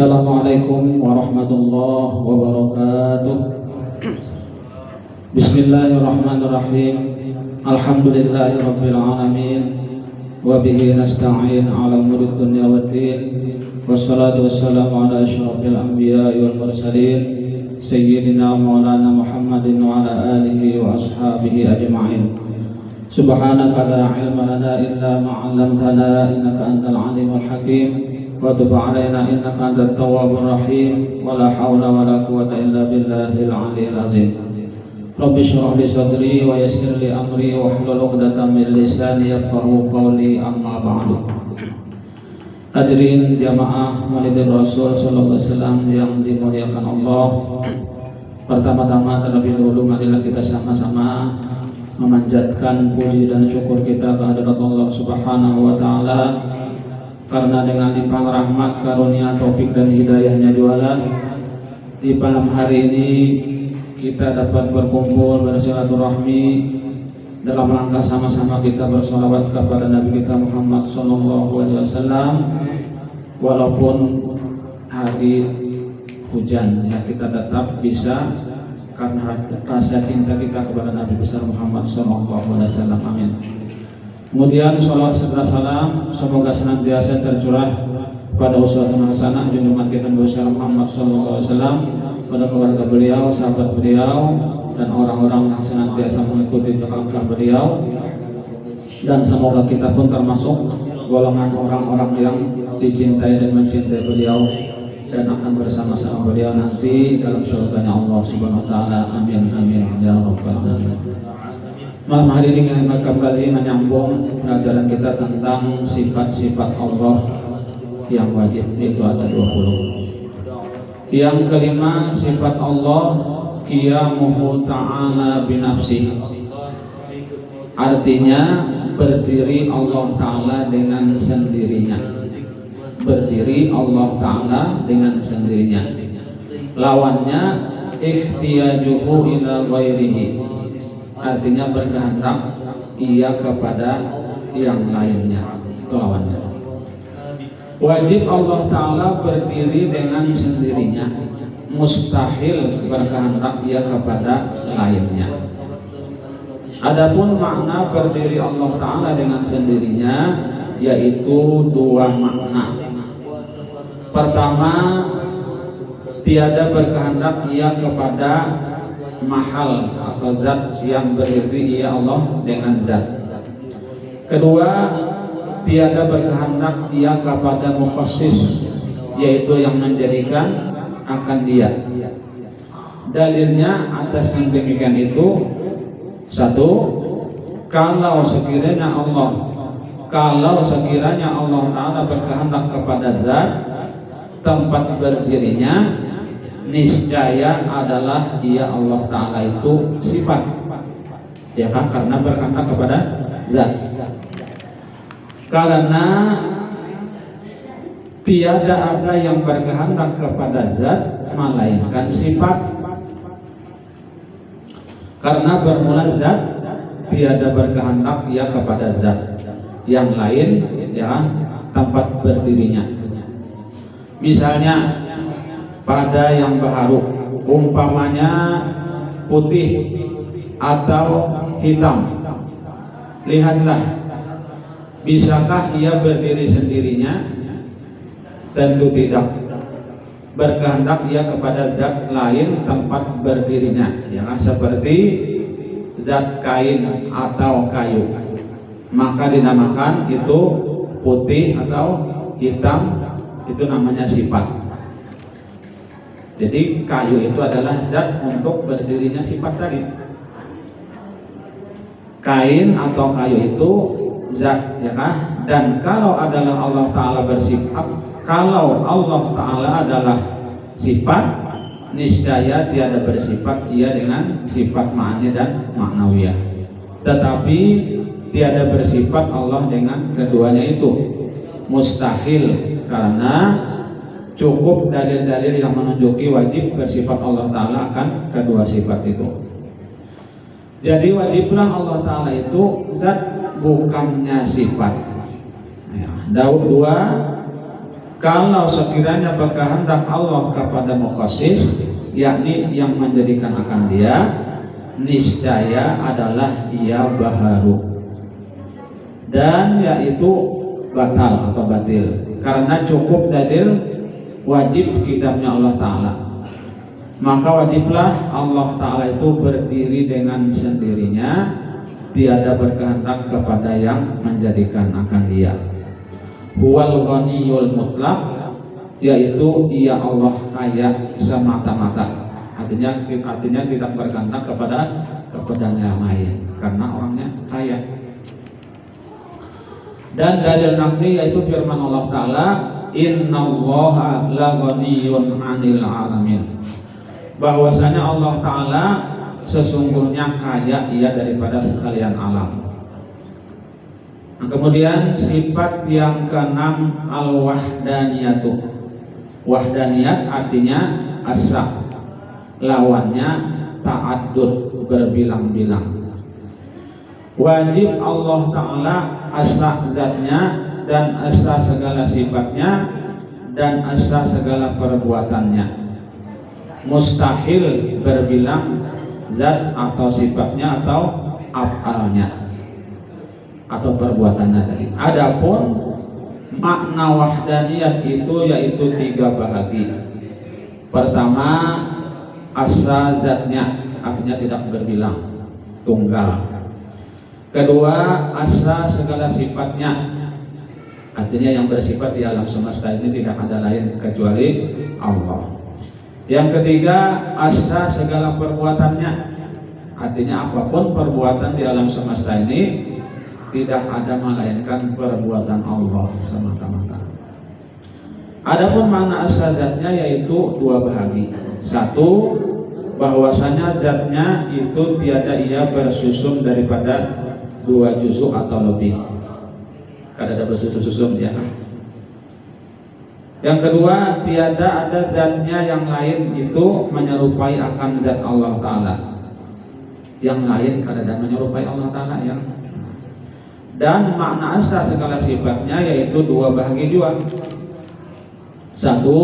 Assalamualaikum warahmatullahi wabarakatuh. Bismillahirrahmanirrahim. Alhamdulillahirabbil alamin. Wa bihi nasta'in 'ala umuri dunya waddin. Wassalatu wassalamu ala asyrafil anbiya'i wal mursalin sayyidina maulana Muhammadin wa ala alihi wa ashabihi ajma'in. Subhanaka la ilma lana illa ma 'allamtana innaka antal alimul hakim. Wa tub 'alaina innaka antat tawwabur rahim. Wa la haula wa la quwwata illa billahil 'aliyyil 'azim. Rabbi shrah li sadri wa yassir li amri wa hlul 'uqdatam min lisani yafqahu qawli, amma ba'du. Hadirin jamaah Maulid Rasul sallallahu alaihi wasallam yang dimuliakan Allah. Pertama-tama terlebih dahulu marilah kita sama-sama memanjatkan puji dan syukur kita kehadirat Allah Subhanahu wa taala, karena dengan limpahan rahmat, karunia, taufik dan hidayahnya jualah di malam hari ini kita dapat berkumpul bersilaturahmi dalam rangka sama-sama kita bersolawat kepada Nabi kita Muhammad SAW. Walaupun hari hujan, ya kita tetap bisa karena rasa cinta kita kepada Nabi besar Muhammad SAW. Amin. Kemudian sholawat serta salam semoga senantiasa tercurah pada uswatun hasanah junjungan kita Nabi besar Muhammad SAW, pada keluarga beliau, sahabat beliau, dan orang-orang yang senantiasa mengikuti langkah beliau. Dan semoga kita pun termasuk golongan orang-orang yang dicintai dan mencintai beliau dan akan bersama-sama beliau nanti dalam surganya Allah Subhanahu wa taala. Amin amin ya rabbal alamin. Malam hari ini kita kembali menyambung pelajaran kita tentang sifat-sifat Allah yang wajib, itu ada 20. Yang kelima, sifat Allah qiyamuhu ta'ala binafsi. Artinya berdiri Allah Ta'ala dengan sendirinya. Berdiri Allah Ta'ala dengan sendirinya. Lawannya ikhtiyajuhu ila ghairihi. Artinya berkehendak ia kepada yang lainnya. Itu lawannya. Wajib Allah Ta'ala berdiri dengan sendirinya. Mustahil berkehendak ia kepada lainnya. Adapun makna berdiri Allah Ta'ala dengan sendirinya yaitu dua makna. Pertama, tiada berkehendak ia kepada mahal atau zat yang berdiri ia Allah dengan zat. Kedua, tiada berkehendak ia kepada mukhassis, yaitu yang menjadikan akan dia. Dalilnya atas yang demikian itu, satu, kalau sekiranya Allah Ta'ala berkehendak kepada zat, tempat berdirinya niscaya adalah ia Allah Ta'ala itu sifat, ya kan, karena berkehendak kepada zat. Karena tiada ada yang berkehendak kepada zat melainkan sifat. Karena bermula zat, tiada berkehendak ia kepada zat yang lain, ya, tempat berdirinya. Misalnya pada yang baharu, umpamanya putih atau hitam, lihatlah, bisakah ia berdiri sendirinya? Tentu tidak. Berkehendak ia kepada zat lain tempat berdirinya, ya, seperti zat kain atau kayu, maka dinamakan itu putih atau hitam, itu namanya sifat. Jadi kayu itu adalah zat untuk berdirinya sifat tadi. Kain atau kayu itu zat, ya kan? Dan kalau adalah Allah Ta'ala bersifat, kalau Allah Ta'ala adalah sifat, niscaya tiada bersifat ia dengan sifat ma'ani dan ma'nawiyah. Tetapi tiada bersifat Allah dengan keduanya itu mustahil, karena cukup dalil-dalil yang menunjuki wajib bersifat Allah Ta'ala akan kedua sifat itu. Jadi wajiblah Allah Ta'ala itu zat, bukannya sifat. Ya, Daud 2 Kalau sekiranya berkehendak Allah kepada mukhasis, yakni yang menjadikan akan dia, niscaya adalah ia baharu, dan yaitu batal atau batil, karena cukup dalil wajib kitabnya Allah Ta'ala. Maka wajiblah Allah Ta'ala itu berdiri dengan sendirinya, tiada berkehendak kepada yang menjadikan akan dia. Huwal ghaniyul mutlaq, yaitu ia Allah kaya semata-mata. Artinya tidak berkehendak kepada yang lain, karena orangnya kaya. Dan dalil naqli yaitu firman Allah Ta'ala, innallaha la ghaniyun 'anil 'alamin, bahwasanya Allah Ta'ala sesungguhnya kaya ia daripada sekalian alam. Nah, kemudian sifat yang keenam, al-wahdaniyatu. Wahdaniyat artinya asa, lawannya ta'addud, berbilang-bilang. Wajib Allah Ta'ala asa zatnya dan asa segala sifatnya dan asa segala perbuatannya. Mustahil berbilang zat atau sifatnya atau af'alnya atau perbuatannya tadi. Adapun makna wahdaniyat itu yaitu 3 bahagi. Pertama, asa zatnya, artinya tidak berbilang, tunggal. Kedua, asa segala sifatnya, artinya yang bersifat di alam semesta ini tidak ada lain kecuali Allah. Yang ketiga, asa segala perbuatannya, artinya apapun perbuatan di alam semesta ini tidak ada melainkan perbuatan Allah semata-mata. Adapun makna asa zatnya yaitu 2 bahagi. Satu, bahwasanya zatnya itu tiada ia bersusun daripada 2 juzuk atau lebih. Kada ada bersusun-susun ya. Yang kedua, tiada ada zatnya yang lain itu menyerupai akan zat Allah Ta'ala. Yang lain kada ada menyerupai Allah Ta'ala ya. Dan makna asa segala sifatnya yaitu 2 bahagi juga. Satu,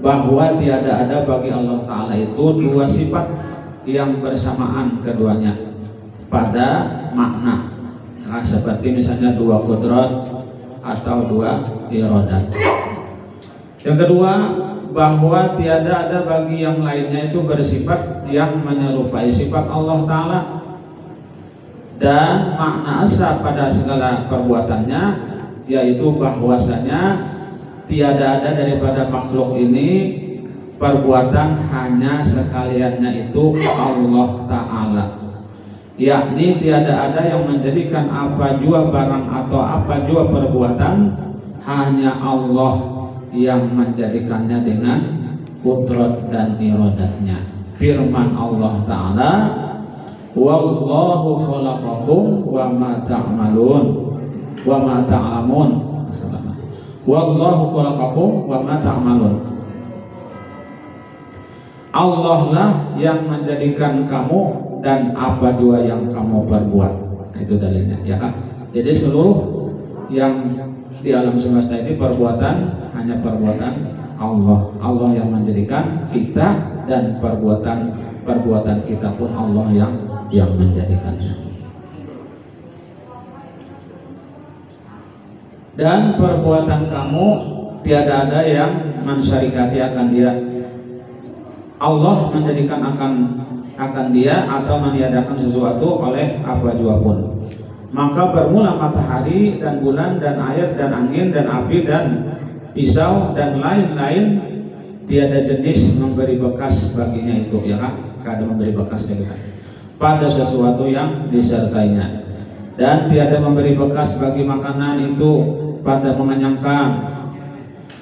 bahwa tiada ada bagi Allah Ta'ala itu 2 sifat yang bersamaan keduanya pada makna. Nah, seperti misalnya 2 qudrat atau 2 iradat. Yang kedua, bahwa tiada ada bagi yang lainnya itu bersifat yang menyerupai sifat Allah Ta'ala. Dan makna asa pada segala perbuatannya yaitu bahwasanya tiada ada daripada makhluk ini perbuatan hanya sekaliannya itu Allah Ta'ala, yakni tiada ada yang menjadikan apa jua barang atau apa jua perbuatan, hanya Allah yang menjadikannya dengan kudrat dan iradatnya. Firman Allah Ta'ala, wallahu khalaqakum wa ma ta'malun wa ma ta'lamun. Wallahu khalaqakum wa ma ta'malun. Allah lah yang menjadikan kamu dan apa jua yang kamu perbuat. Itu dalilnya ya. Jadi seluruh yang di alam semesta ini perbuatan hanya perbuatan Allah. Allah yang menjadikan kita, dan perbuatan kita pun Allah yang menjadikannya. Dan perbuatan kamu tiada ada yang mensyarikati akan dia. Allah menjadikan akan dia atau meniadakan sesuatu oleh apa jua pun. Maka bermula matahari dan bulan dan air dan angin dan api dan pisau dan lain-lain, tiada jenis memberi bekas baginya itu ya kan? Kada memberi bekas kita pada sesuatu yang disertainya, dan tiada memberi bekas bagi makanan itu pada mengenyangkan,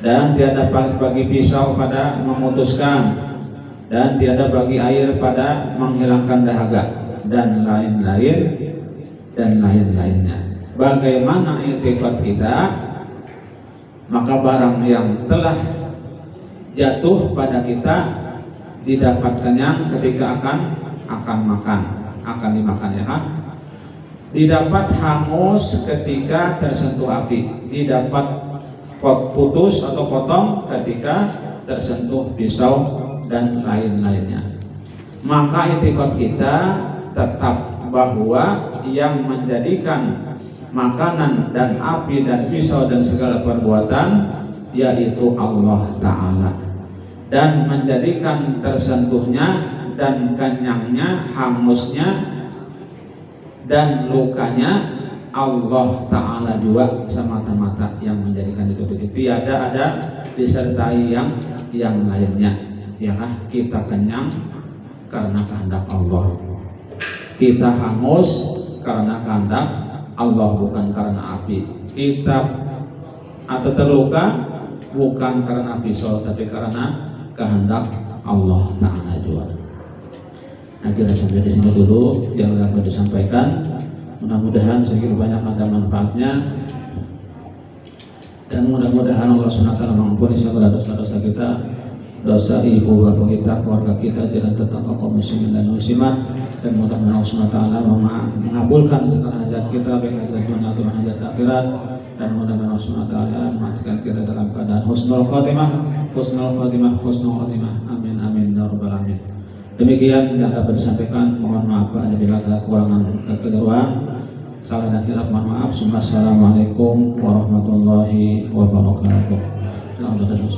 dan tiada bagi pisau pada memutuskan, dan tiada bagi air pada menghilangkan dahaga, dan lain-lainnya. Bagaimana i'tiqad kita, maka barang yang telah jatuh pada kita didapat kenyang ketika akan dimakan ya kan? Didapat hangus ketika tersentuh api, didapat putus atau potong ketika tersentuh pisau dan lain-lainnya. Maka itikad kita tetap bahwa yang menjadikan makanan dan api dan pisau dan segala perbuatan yaitu Allah Ta'ala, dan menjadikan tersentuhnya dan kenyangnya, hangusnya dan lukanya Allah Ta'ala juga semata-mata yang menjadikan itu. Tiada ada disertai yang lainnya. Ya kan? Kita kenyang karena kehendak Allah, kita hangus karena kehendak Allah, bukan karena api. Kita atau terluka bukan karena pisau, tapi karena kehendak Allah Ta'ala juga. Nah, kita sampai di sini dulu yang dapat disampaikan. Mudah-mudahan sedikit banyak ada manfaatnya, dan mudah-mudahan Allah SWT mengampuni segala dosa-dosa kita, dosa ibu bapak kita, keluarga kita, jalan tetangga kaum muslimin dan muslimat, dan mudah-mudahan Allah SWT mengabulkan segala hajat kita, baik hajat dunia atau hajat akhirat, dan mudah-mudahan Allah SWT memastikan kita dalam keadaan husnul khatimah. Amin amin ya rabbal alamin. Demikian yang dapat disampaikan. Mohon maaf apabila ada kekurangan kekeliruan, salah dan hilaf, mohon maaf. Assalamualaikum warahmatullahi wabarakatuh. Alhamdulillah.